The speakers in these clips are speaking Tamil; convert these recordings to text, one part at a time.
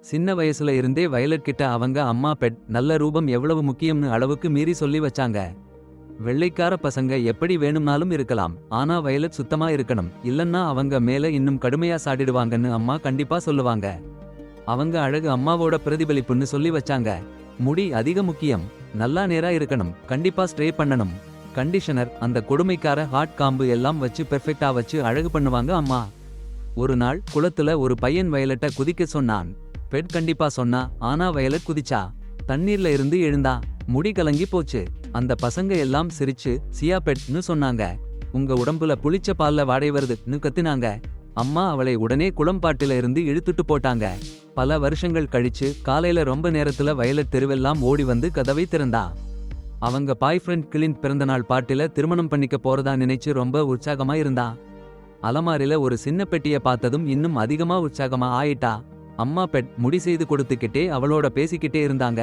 சின்ன வயசுல இருந்தே வயலட் கிட்ட அவங்க அம்மா பெட் நல்ல ரூபம் எவ்வளவு முக்கியம்னு அளவுக்கு மீறி சொல்லி வச்சாங்க. வெள்ளைக்கார பசங்க எப்படி வேணும்னாலும் இருக்கலாம், ஆனா வயலட் சுத்தமா இருக்கணும், இல்லன்னா அவங்க மேல இன்னும் கடுமையா சாடிடுவாங்கன்னு அம்மா கண்டிப்பா சொல்லுவாங்க. அவங்க அழகு அம்மாவோட பிரதிபலிப்புன்னு சொல்லி வச்சாங்க. முடி அதிக முக்கியம், நல்லா நேரா இருக்கணும், கண்டிப்பா ஸ்ட்ரே பண்ணணும். கண்டிஷனர், அந்த கொடுமைக்கார ஹாட் காம்பு எல்லாம் வச்சு பெர்ஃபெக்ட்டா வச்சு அழகு பண்ணுவாங்க அம்மா. ஒரு நாள் குளத்துல ஒரு பையன் வயலட்ட குதிக்க சொன்னான். பெட் கண்டிப்பா சொன்னா, ஆனா வயலட் குதிச்சா. தண்ணீர்ல இருந்து எழுந்தா, முடி கலங்கி போச்சு. அந்த பசங்க எல்லாம் சிரிச்சு சியா பெட்னு சொன்னாங்க. உங்க உடம்புல புளிச்ச பால்ல வாடை வருதுன்னு கத்தினாங்க. அம்மா அவளை உடனே குளம்பாட்டில இருந்து இழுத்துட்டு போட்டாங்க. பல வருஷங்கள் கழிச்சு காலையில ரொம்ப நேரத்துல வயலட் தெருவெல்லாம் ஓடி வந்து கதவை திறந்தா. அவங்க பாய் ஃப்ரெண்ட் கிளின்ட் பிறந்தநாள் பாட்டில திருமணம் பண்ணிக்க போறதா நினைச்சு ரொம்ப உற்சாகமா இருந்தா. அலமாரில ஒரு சின்ன பெட்டிய பார்த்ததும் இன்னும் அதிகமா உற்சாகமா ஆயிட்டா. அம்மா பெட் முடி செய்து கொடுத்துக்கிட்டே அவளோட பேசிக்கிட்டே இருந்தாங்க.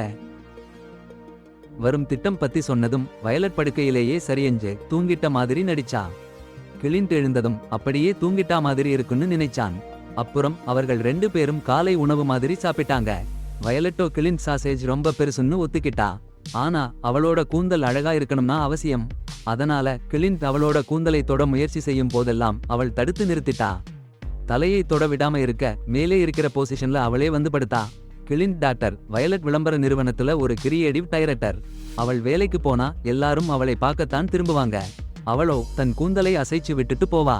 வரும் திட்டம் பத்தி சொன்னதும் வயலட் படுக்கையிலேயே சரியெஞ்சு தூங்கிட்ட மாதிரி நடிச்சா. கிளின்ட் எழுந்ததும் அப்படியே தூங்கிட்டா மாதிரி இருக்குன்னு நினைச்சான். அப்புறம் அவர்கள் 2 பேரும் காலை உணவு மாதிரி சாப்பிட்டாங்க. வயலட்டோ கிளின்ட் சாசேஜ் ரொம்ப பெருசுன்னு ஒத்துக்கிட்டா. ஆனா அவளோட கூந்தல் அழகா இருக்கணும்னா அவசியம். அதனால கிளின்ட் அவளோட கூந்தலை தொட முயற்சி செய்யும் போதெல்லாம் அவள் தடுத்து நிறுத்திட்டா. தலையை தொட விடாம இருக்க மேலே இருக்கிற பொசிஷன்ல அவளே வந்து படுத்தா. கிளின்ட் டாக்டர் வயலட் விளம்பர நிறுவனத்துல ஒரு கிரியேட்டிவ் டைரக்டர். அவள் வேலைக்கு போனா எல்லாரும் அவளை பார்க்கத்தான் திரும்புவாங்க. அவளோ தன் கூந்தலை அசைச்சு விட்டுட்டு போவா.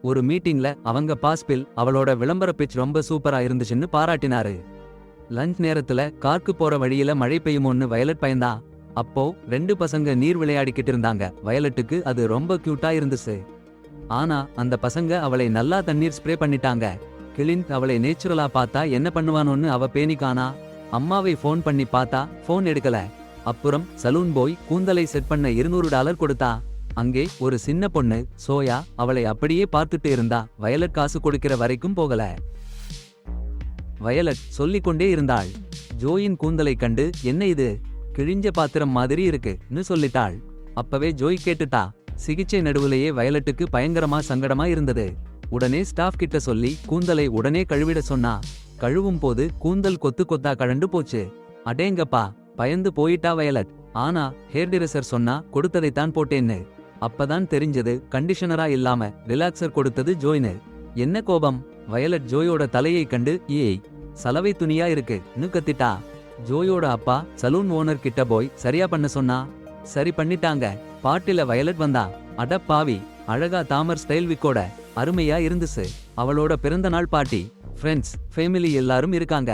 ஒரு மீட்டிங்ல அவங்க பாஸ்பில் அவளோட விளம்பர பிச் ரொம்ப சூப்பரா இருந்துச்சுன்னு பாராட்டினாரு. லஞ்ச் நேரத்துல கார்க்கு போற வழியில மழை பெய்யுமோன்னு வயலட் பயந்தா. அப்போ 2 பசங்க நீர் விளையாடிக்கிட்டு இருந்தாங்க. வயலட்டுக்கு அது ரொம்ப கியூட்டா இருந்துச்சு. ஆனா அந்த பசங்க அவளை நல்லா தண்ணீர் ஸ்ப்ரே பண்ணிட்டாங்க. கிளின்ட் அவளை நேச்சுரலா பார்த்தா என்ன பண்ணுவானோன்னு அவ பேனிக்கானா. அம்மாவை ஃபோன் பண்ணி பார்த்தா ஃபோன் எடுக்கல. அப்புறம் சலூன் போய் கூந்தலை செட் பண்ண $200 கொடுத்தா. அங்கே ஒரு சின்ன பொண்ணு சோயா அவளை அப்படியே பார்த்துட்டு இருந்தா. வயலட் காசு கொடுக்கிற வரைக்கும் போகல. வயலட் சொல்லிக்கொண்டே இருந்தாள். ஜோயின் கூந்தலை கண்டு என்ன இது, கிழிஞ்ச பாத்திரம் மாதிரி இருக்குன்னு சொல்லிட்டாள். அப்பவே ஜோய் கேட்டுட்டா. சிகிச்சை நடுவுலையே வயலட்டுக்கு பயங்கரமா சங்கடமா இருந்தது. உடனே ஸ்டாஃப் கிட்ட சொல்லி கூந்தலை உடனே கழுவிட சொன்னா. கழுவும் போது கூந்தல் கொத்து கொத்தா கழண்டு போச்சு. அடேங்கப்பா, பயந்து போயிட்டா வயலட். ஆனா ஹேர்டிரெசர் சொன்னா கொடுத்ததைத்தான் போட்டேன்னு. அப்பதான் தெரிஞ்சது கண்டிஷனரா இல்லாம ரிலாக்சர் கொடுத்தது ஜோய்னு. என்ன கோபம்! வயலட் ஜோயோட தலையை கண்டு ஏய் சலவை துணியா இருக்குன்னு கத்திட்டா. ஜோயோட அப்பா சலூன் ஓனர் கிட்ட போய் சரியா பண்ண சொன்னா. சரி பண்ணிட்டாங்க. பாட்டில வயலட் வந்தா. அட பாவி, அழகா தாமர் ஸ்டைல் விக்கோட அருமையா இருந்துச்சு. அவளோட பிறந்த நாள் பார்ட்டி, ஃப்ரெண்ட்ஸ் ஃபேமிலி எல்லாரும் இருக்காங்க.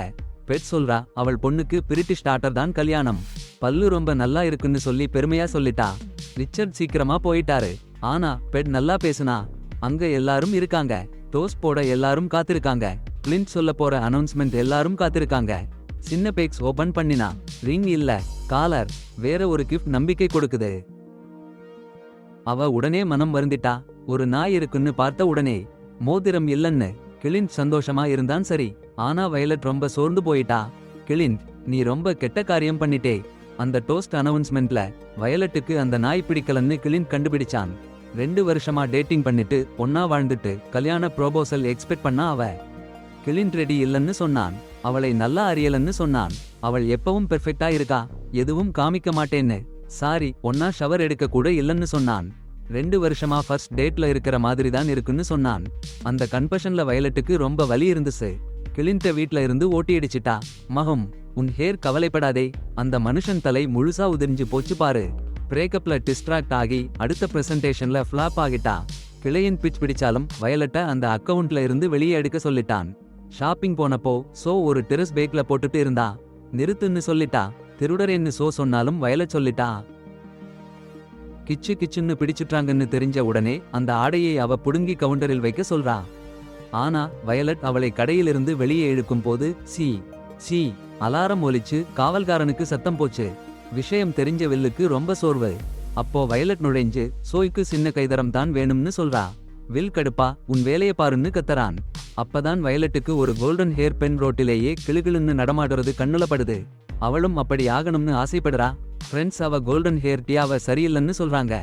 பெட் சொல்றா அவள் பொண்ணுக்கு பிரிட்டிஷ் டாக்டர் தான் கல்யாணம். பல்லு ரொம்ப நல்லா இருக்குன்னு சொல்லி பெருமையா சொல்லிட்டா. ரிச்சர்ட் சீக்கிரமா போயிட்டாரு. ஆனா பெட் நல்லா பேசுனா. அங்க எல்லாரும் இருக்காங்க. டோஸ்ட் போட எல்லாரும் காத்திருக்காங்க. கிளின்ட் சொல்ல போற அனௌன்ஸ்மெண்ட் எல்லாரும் காத்திருக்காங்க. சின்ன பேக்ஸ் ஓபன் பண்ணினா. ரிங் இல்ல, காலர். வேற ஒரு கிஃப்ட் நம்பிக்கை கொடுக்குது. அவ உடனே மனம் வருந்திட்டா. ஒரு நாய் இருக்குன்னு பார்த்த உடனே. மோதிரம் இல்லன்னு. கிளின்ட் சந்தோஷமா இருந்தான். சரி, ஆனா வயலட் ரொம்ப சோர்ந்து போயிட்டா. கிளின்ட், நீ ரொம்ப கெட்ட காரியம் பண்ணிட்டே. அந்த டோஸ்ட் அனௌன்ஸ்மெண்ட்ல வயலட்டுக்கு அந்த நாய் பிடிக்கலன்னு கிளின்ட் கண்டுபிடிச்சான். 2 வருஷமா டேட்டிங் பண்ணிட்டு ஒன்னா வாழ்ந்துட்டு கல்யாண ப்ரோபோசல் எக்ஸ்பெக்ட் பண்ணா அவ. கிளின்ட் ரெடி இல்லன்னு சொன்னான். அவளை நல்லா அறியலன்னு சொன்னான். அவள் எப்பவும் பெர்ஃபெக்ட்டா இருக்கா, எதுவும் காமிக்க மாட்டேன்னு. சாரி, ஒன்னா ஷவர் எடுக்க கூட இல்லன்னு சொன்னான். 2 வருஷமா ஃபர்ஸ்ட் டேட்ல இருக்கிற மாதிரி தான் இருக்குன்னு சொன்னான். அந்த கன்ஃபஷன்ல வயலட்டுக்கு ரொம்ப வலி இருந்துச்சு. கிளின்ட்ட வீட்ல இருந்து ஓட்டியடிச்சிட்டா. மகம், உன் ஹேர் கவலைப்படாதே, அந்த மனுஷன் தலை முழுசா உதிர்ஞ்சு போச்சு பாரு. பிரேக்கப்ல டிஸ்ட்ராக்ட் ஆகி அடுத்த பிரசன்டேஷன்ல ஃபிளாப் ஆகிட்டா. கிளையன் பிச் பிடிச்சாலும் வயலட்ட அந்த அக்கவுண்ட்ல இருந்து வெளியே எடுக்க சொல்லிட்டான். ஷாப்பிங் போனப்போ ஒரு டெரஸ் பேக்ல போட்டுட்டு இருந்தா. நிறுத்துன்னு சொல்லிட்டா. திருடரேன்னு சொன்னாலும் வயலட் சொல்லிட்டா. கிச்சு கிச்சுன்னு பிடிச்சிட்டாங்கன்னு தெரிஞ்ச உடனே அந்த ஆடையை அவ புடுங்கி கவுண்டரில் வைக்க சொல்றா. ஆனா வயலட் அவளை கடையிலிருந்து வெளியே இழுக்கும் போது சி சி அலாரம் ஒலிச்சு காவல்காரனுக்கு சத்தம் போச்சு. விஷயம் தெரிஞ்ச வில்லுக்கு ரொம்ப சோர்வு. அப்போ வயலட் நுழைஞ்சு சோய்க்கு சின்ன கைதரம் தான் வேணும்னு சொல்றா. வில் கடுப்பா, உன் வேலையை பாருன்னு கத்தறான். அப்பதான் வயலட்டுக்கு ஒரு கோல்டன் ஹேர் பென் ரோட்டிலேயே கிளுகிளுன்னு நடமாடுறது கண்ணுலப்படுது. அவளும் அப்படி ஆகணும்னு ஆசைப்படுறா. ஃப்ரெண்ட்ஸ் அவ கோல்டன் ஹேர் டியாவ சரியில்லைன்னு சொல்றாங்க.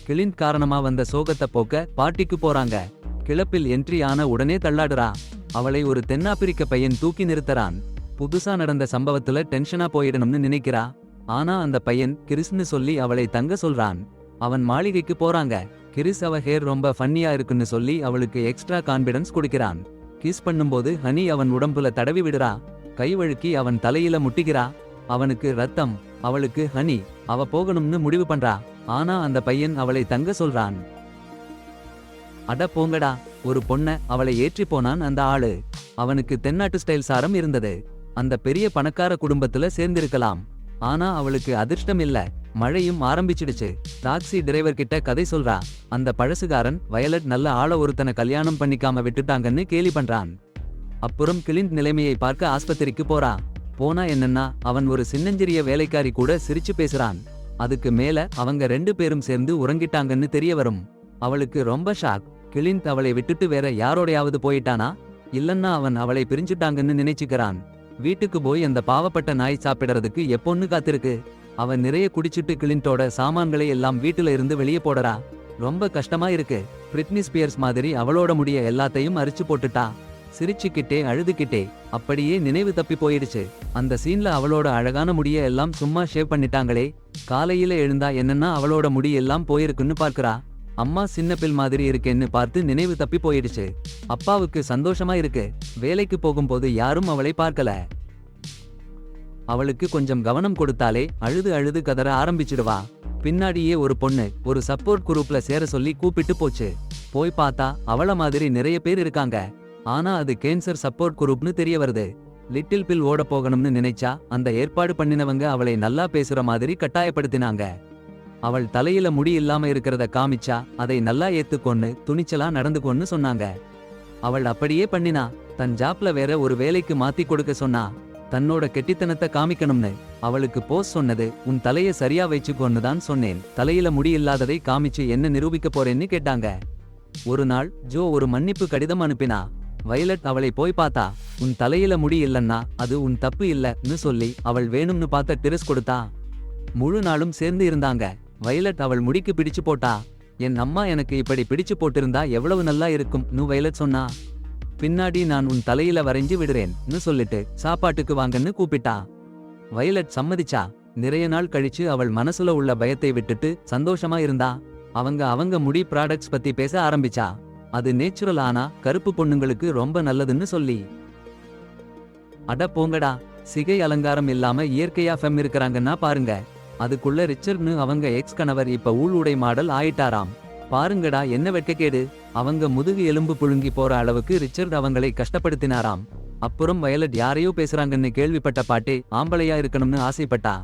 கிளின்ட் காரணமா வந்த சோகத்தை போக்க பார்ட்டிக்கு போறாங்க. கிளப்பில் என்ட்ரி ஆன உடனே தள்ளாடுறா. அவளை ஒரு தென்னாப்பிரிக்க பையன் தூக்கி நிறுத்தறான். புதுசா நடந்த சம்பவத்துல டென்ஷனா போயிடணும்னு நினைக்கிறா. ஆனா அந்த பையன் கிறிஸ்னு சொல்லி அவளை தங்க சொல்றான். அவன் மாளிகைக்கு போறாங்க. கிறிஸ் அவ ஹேர் ரொம்ப ஃபன்னியா இருக்குன்னு சொல்லி அவளுக்கு எக்ஸ்ட்ரா கான்பிடன்ஸ் கொடுக்கிறான். கிஸ் பண்ணும்போது ஹனி அவன் உடம்புல தடவி விடுறா. கை வழுக்கி அவன் தலையில முட்டிக்கிறா. அவனுக்கு ரத்தம், அவளுக்கு ஹனி. அவ போகணும்னு முடிவு பண்றா. ஆனா அந்த பையன் அவளை தங்க சொல்றான். அட போங்கடா. ஒரு பொண்ண அவளை ஏற்றி போனான் அந்த ஆளு. அவனுக்கு தென்னாட்டு ஸ்டைல் சாரம் இருந்தது. அந்த பெரிய பணக்கார குடும்பத்துல சேர்ந்திருக்கலாம். ஆனா அவளுக்கு அதிர்ஷ்டம் இல்ல. மழையும் ஆரம்பிச்சிடுச்சு. டாக்ஸி டிரைவர் கிட்ட கதை சொல்றா. அந்த பழசுகாரன் வயலட் நல்ல ஆள ஒருத்தனை கல்யாணம் பண்ணிக்காம விட்டுட்டாங்கன்னு கேலி பண்றான். அப்புறம் கிளின்ட் நிலைமையை பார்க்க ஆஸ்பத்திரிக்கு போறா. போனா என்னன்னா அவன் ஒரு சின்னஞ்சிறிய வேலைக்காரி கூட சிரிச்சு பேசுறான். அதுக்கு மேல அவங்க 2 பேரும் சேர்ந்து உறங்கிட்டாங்கன்னு தெரிய வரும். அவளுக்கு ரொம்ப ஷாக். கிளின்ட் அவளை விட்டுட்டு வேற யாரோடையாவது போயிட்டானா, இல்லன்னா அவன் அவளை பிரிஞ்சுட்டாங்கன்னு நினைச்சுக்கிறான். வீட்டுக்கு போய் அந்த பாவப்பட்ட நாய் சாப்பிடறதுக்கு எப்பொன்னு காத்திருக்கு. அவன் நிறைய குடிச்சிட்டு கிளின்ட்டோட சாமான்களை எல்லாம் வீட்டுல இருந்து வெளியே போடறா. ரொம்ப கஷ்டமா இருக்கு. பிரிட்னி ஸ்பியர்ஸ் மாதிரி அவளோட முடிய எல்லாத்தையும் அரிச்சு போட்டுட்டா. சிரிச்சுக்கிட்டே அழுதுகிட்டே. அப்படியே நினைவு தப்பி போயிடுச்சு. அந்த சீன்ல அவளோட அழகான முடிய எல்லாம் சும்மா ஷேவ் பண்ணிட்டாங்களே. காலையில எழுந்தா என்னன்னா அவளோட முடி எல்லாம் போயிருக்குன்னு பார்க்கறா. அம்மா சின்ன பில் மாதிரி இருக்கேன்னு பார்த்து நினைவு தப்பி போயிடுச்சு. அப்பாவுக்கு சந்தோஷமா இருக்கு. வேலைக்கு போகும்போது யாரும் அவளை பார்க்கல. அவளுக்கு கொஞ்சம் கவனம் கொடுத்தாலே அழுது அழுது கதற ஆரம்பிச்சிடுவா. பின்னாடியே ஒரு பொண்ணு ஒரு சப்போர்ட் குரூப்ல சேர சொல்லி கூப்பிட்டு போச்சு. போய் பார்த்தா அவள மாதிரி நிறைய பேர் இருக்காங்க. ஆனா அது கேன்சர் சப்போர்ட் குரூப்னு தெரிய வருது. லிட்டில் பில் ஓட போகணும்னு நினைச்சா அந்த ஏற்பாடு பண்ணினவங்க அவளை நல்லா பேசுற மாதிரி கட்டாயப்படுத்தினாங்க. அவள் தலையில முடி இல்லாம இருக்கிறத காமிச்சா அதை நல்லா ஏத்துக்கொன்னு துணிச்சலா நடந்துக்கொன்னு சொன்னாங்க. அவள் அப்படியே பண்ணினா. தன் ஜாப்ல வேற ஒரு வேலைக்கு மாத்தி கொடுக்க சொன்னா. தன்னோட கெட்டித்தனத்தை காமிக்கணும்னு. அவளுக்கு போஸ் சொன்னது உன் தலைய சரியா வச்சுக்கொன்னு தான் சொன்னேன். தலையில முடி இல்லாததை காமிச்சு என்ன நிரூபிக்க போறேன்னு கேட்டாங்க. ஒரு நாள் ஜோ ஒரு மன்னிப்பு கடிதம் அனுப்பினா. வயலட் அவளை போய் பார்த்தா. உன் தலையில முடி இல்லன்னா அது உன் தப்பு இல்லன்னு சொல்லி அவள் வேணும்னு பார்த்த டிரஸ் கொடுத்தா. முழு நாளும் சேர்ந்து இருந்தாங்க. வயலட் அவள் முடிக்கு பிடிச்சு போட்டா. என் அம்மா எனக்கு இப்படி பிடிச்சு போட்டிருந்தா எவ்வளவு நல்லா இருக்கும்னு வயலட் சொன்னா. பின்னாடி நான் உன் தலையில வரைஞ்சு விடுறேன்னு சொல்லிட்டு சாப்பாட்டுக்கு வாங்கன்னு கூப்பிட்டா. வயலட் சம்மதிச்சா. நிறைய நாள் கழிச்சு அவள் மனசுல உள்ள பயத்தை விட்டுட்டு சந்தோஷமா இருந்தா. அவங்க முடி ப்ராடக்ட்ஸ் பத்தி பேச ஆரம்பிச்சா. அது நேச்சுரல் ஆனா கருப்பு பொண்ணுங்களுக்கு ரொம்ப நல்லதுன்னு சொல்லி. அட போங்கடா. சிகை அலங்காரம் இல்லாம இயற்கையா ஃபெம் இருக்கிறாங்கன்னா பாருங்க. அதுக்குள்ள ரிச்சர்ட்னு அவங்க எக்ஸ் கணவர் இப்ப ஊழுடை மாடல் ஆயிட்டாராம். பாருங்கடா என்ன வெட்கக்கேடு. அவங்க முதுகு எலும்பு புழுங்கி போற அளவுக்கு ரிச்சர்ட் அவங்களை கஷ்டப்படுத்தினாராம். அப்புறம் வயலட் யாரையோ பேசுறாங்கன்னு கேள்விப்பட்ட பாட்டே ஆம்பளையா இருக்கணும்னு ஆசைப்பட்டா.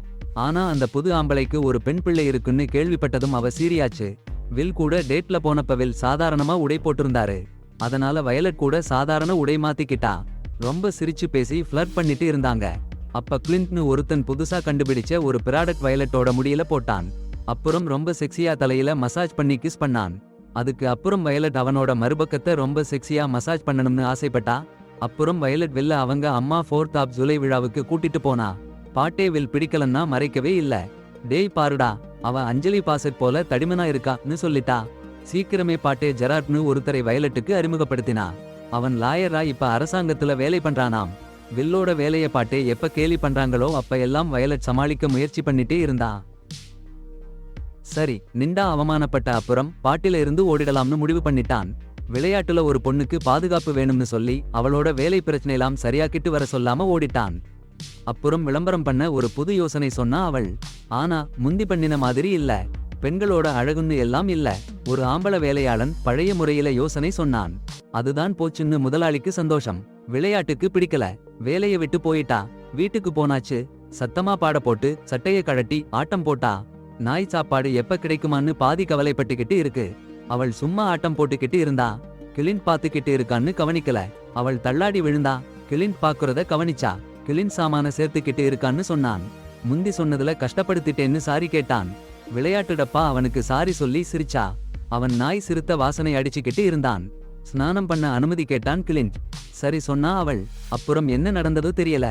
ஆனா அந்த புது ஆம்பளைக்கு ஒரு பெண் பிள்ளை இருக்குன்னு கேள்விப்பட்டதும் அவ சீரியாச்சு. வில் கூட டேட்ல போனப்ப வில் சாதாரணமா உடை போட்டிருந்தாரு. அதனால வயலட் கூட சாதாரண உடை மாத்திக்கிட்டா. ரொம்ப சிரிச்சு பேசி ஃப்ளர்ட் பண்ணிட்டு இருந்தாங்க. அப்ப கிளின்ட்னு ஒருத்தன் புதுசா கண்டுபிடிச்ச ஒரு ப்ராடக்ட் வயலட்டோட முடியல போட்டான். அப்புறம் ரொம்ப செக்ஸியா தலையில மசாஜ் பண்ணி கிஸ் பண்ணான். அதுக்கு அப்புறம் வயலட் அவனோட மறுபக்கத்தை ரொம்ப செக்ஸியா மசாஜ் பண்ணணும்னு ஆசைப்பட்டா. அப்புறம் வயலட் வெளில அவங்க அம்மா 4th ஆஃப் ஜூலை விழாவுக்கு கூட்டிட்டு போனா. பாட்டே வில் பிடிக்கலன்னா மறைக்கவே இல்ல. டேய் பாருடா, அவ அஞ்சலி பாசட் போல தடிமனா இருக்கான்னு சொல்லிட்டா. சீக்கிரமே பாட்டே ஜெராட்னு ஒருத்தரை வயலட்டுக்கு அறிமுகப்படுத்தினா. அவன் லாயரா இப்ப அரசாங்கத்துல வேலை பண்றானாம். வில்லோட வேலைய பாட்டே எப்ப கேலி பண்றாங்களோ அப்ப எல்லாம் வயலட் சமாளிக்க முயற்சி பண்ணிட்டே இருந்தா. சரி நிண்டா அவமானப்பட்ட அப்புறம் பாட்டில இருந்து ஓடிடலாம்னு முடிவு பண்ணிட்டான். விளையாட்டுல ஒரு பொண்ணுக்கு பாதுகாப்பு வேணும்னு சொல்லி அவளோட வேலை பிரச்சனையெல்லாம் சரியாக்கிட்டு வர சொல்லாம ஓடிட்டான். அப்புறம் விளம்பரம் பண்ண ஒரு புது யோசனை சொன்னா அவள். ஆனா முந்தி பண்ணின மாதிரி இல்ல. பெண்களோட அழகுன்னு எல்லாம் இல்ல. ஒரு ஆம்பள வேலையாளன் பழைய முறையில யோசனை சொன்னான். அதுதான் போச்சுன்னு முதலாளிக்கு சந்தோஷம். விளையாட்டுக்கு பிடிக்கல. வேலைய விட்டு போயிட்டா. வீட்டுக்கு போனாச்சு. சத்தமா பாட போட்டு சட்டைய கழட்டி ஆட்டம் போட்டா. நாய் சாப்பாடு எப்ப கிடைக்குமான்னு பாதி கவலைப்பட்டுக்கிட்டு இருக்கு. அவள் சும்மா ஆட்டம் போட்டுக்கிட்டு இருந்தா. கிளின்ட் பாத்துக்கிட்டு இருக்கான்னு கவனிக்கல. அவள் தள்ளாடி விழுந்தா. கிளின்ட் பாக்குறத கவனிச்சா. கிளின்ட் சாமான சேர்த்துக்கிட்டு இருக்கான்னு சொன்னான். முந்தி சொன்னதுல கஷ்டப்படுத்திட்டேன்னு சாரி கேட்டான். விளையாட்டுடப்பா அவனுக்கு சாரி சொல்லி சிரிச்சா. அவன் நாய் சிறுத்த வாசனை அடிச்சுக்கிட்டு இருந்தான். ஸ்நானம் பண்ண அனுமதி கேட்டான் கிளின்ட். சரி சொன்னா அவள். அப்புறம் என்ன நடந்ததோ தெரியல.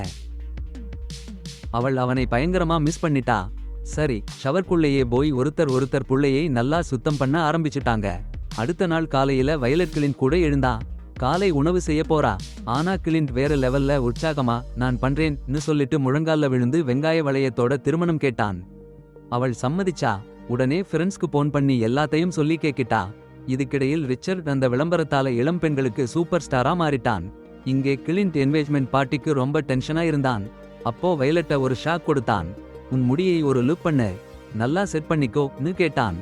அவள் அவனை பயங்கரமா மிஸ் பண்ணிட்டா. சரி ஷவர்க்குள்ளேயே போய் ஒருத்தர் புள்ளையை நல்லா சுத்தம் பண்ண ஆரம்பிச்சுட்டாங்க. அடுத்த நாள் காலையில வயலட் கிளின்ட் கூட எழுந்தா. காலை உணவு செய்ய போறா. ஆனா கிளின்ட் வேற லெவல்ல உற்சாகமா நான் பண்றேன்னு சொல்லிட்டு முழங்கால்ல விழுந்து வெங்காய வளையத்தோட திருமணம் கேட்டான். அவள் சம்மதிச்சா. உடனே ஃப்ரெண்ட்ஸ்க்கு போன் பண்ணி எல்லாத்தையும் சொல்லி கேக்கிட்டா. இதுக்கிடையில் ரிச்சர்ட் அந்த விளம்பரத்தால இளம் பெண்களுக்கு சூப்பர் ஸ்டாரா மாறிட்டான். இங்கே கிளின்ட் என்கேஜ்மெண்ட் பார்ட்டிக்கு ரொம்ப டென்ஷனா இருந்தான். அப்போ வயலட்ட ஒரு ஷாக் கொடுத்தான். உன் முடியை ஒரு லுக் பண்ணு, நல்லா செட் பண்ணிக்கோன்னு கேட்டான்.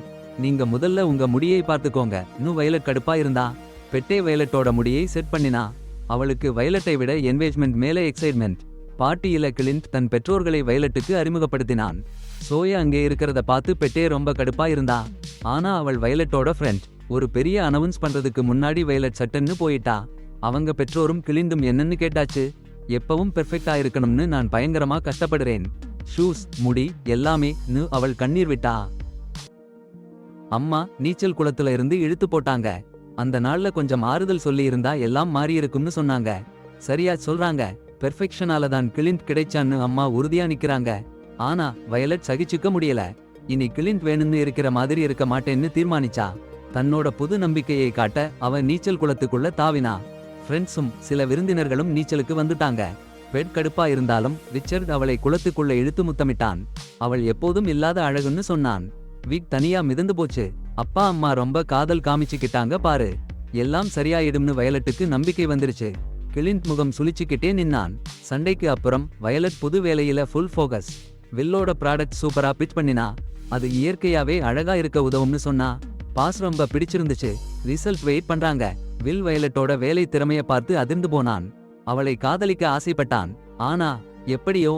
நீங்க முதல்ல உங்க முடியை பார்த்துக்கோங்க வயலட் கடுப்பா இருந்தா. பெட்டே வயலட்டோட முடியை செட் பண்ணினா. அவளுக்கு வயலட்டை விட என்கேஜ்மெண்ட் மேலே எக்ஸைட்மெண்ட். பார்ட்டியில கிளின்ட் தன் பெற்றோர்களை வயலட்டுக்கு அறிமுகப்படுத்தினான். சோயா அங்கே இருக்கிறத பார்த்து பெட்டே ரொம்ப கடுப்பா இருந்தா. ஆனா அவள் வயலட்டோட ஃப்ரெண்ட். ஒரு பெரிய அனௌன்ஸ் பண்றதுக்கு முன்னாடி வயலட் சட்டன்னு போயிட்டா. அவங்க பெற்றோரும் கிளிண்டும் என்னன்னு கேட்டாச்சு. எப்பவும் பெர்ஃபெக்டா இருக்கணும்னு நான் பயங்கரமா கஷ்டப்படுறேன். ஷூஸ், முடி எல்லாமே அவள் கண்ணீர் விட்டா. அம்மா நீச்சல் குளத்துல இருந்து இழுத்து போட்டாங்க. அந்த நாள்ல கொஞ்சம் ஆறுதல் சொல்லி இருந்தா எல்லாம் மாறியிருக்கும்னு சொன்னாங்க. சரியா சொல்றாங்க. பெர்ஃபெக்ஷனால தான் கிளின்ட் கிடைச்சான்னு அம்மா உறுதியா நிக்கிறாங்க. ஆனா வயலட் சகிச்சுக்க முடியல. இனி கிளின்ட் வேணும்னு இருக்கிற மாதிரி இருக்க மாட்டேன்னு தீர்மானிச்சா. தன்னோட புது நம்பிக்கையை காட்ட அவ நீச்சல் குளத்துக்குள்ள தாவினா. ஃப்ரெண்ட்ஸும் சில விருந்தினர்களும் நீச்சலுக்கு வந்துட்டாங்க. பெட் கடுப்பா இருந்தாலும் ரிச்சர்ட் அவளை குளத்துக்குள்ள இழுத்து முத்தமிட்டான். அவள் எப்போதும் இல்லாத அழகுன்னு சொன்னான். வீக் தனியா மிதந்து போச்சு. அப்பா அம்மா ரொம்ப காதல் காமிச்சுக்கிட்டாங்க பாரு. எல்லாம் சரியாயிடும்னு வயலட்டுக்கு நம்பிக்கை வந்துருச்சு. கிளின்ட் முகம் சுளிச்சுக்கிட்டே நின்னான். சண்டைக்கு அப்புறம் வயலட் புது வேலையில ஃபுல் ஃபோகஸ். வில்லோட ப்ராடக்ட் சூப்பரா பிச் பண்ணினா. அது இயற்கையாவே அழகா இருக்க உதவும்னு சொன்னா. பாஸ் ரொம்ப பிடிச்சிருந்துச்சு. ரிசல்ட் வெயிட் பண்றாங்க. வில் வயலட்டோட வேலை திறமைய பார்த்து அதிர்ந்து போனான். அவளை காதலிக்க ஆசைப்பட்டான். ஆனா எப்படியோ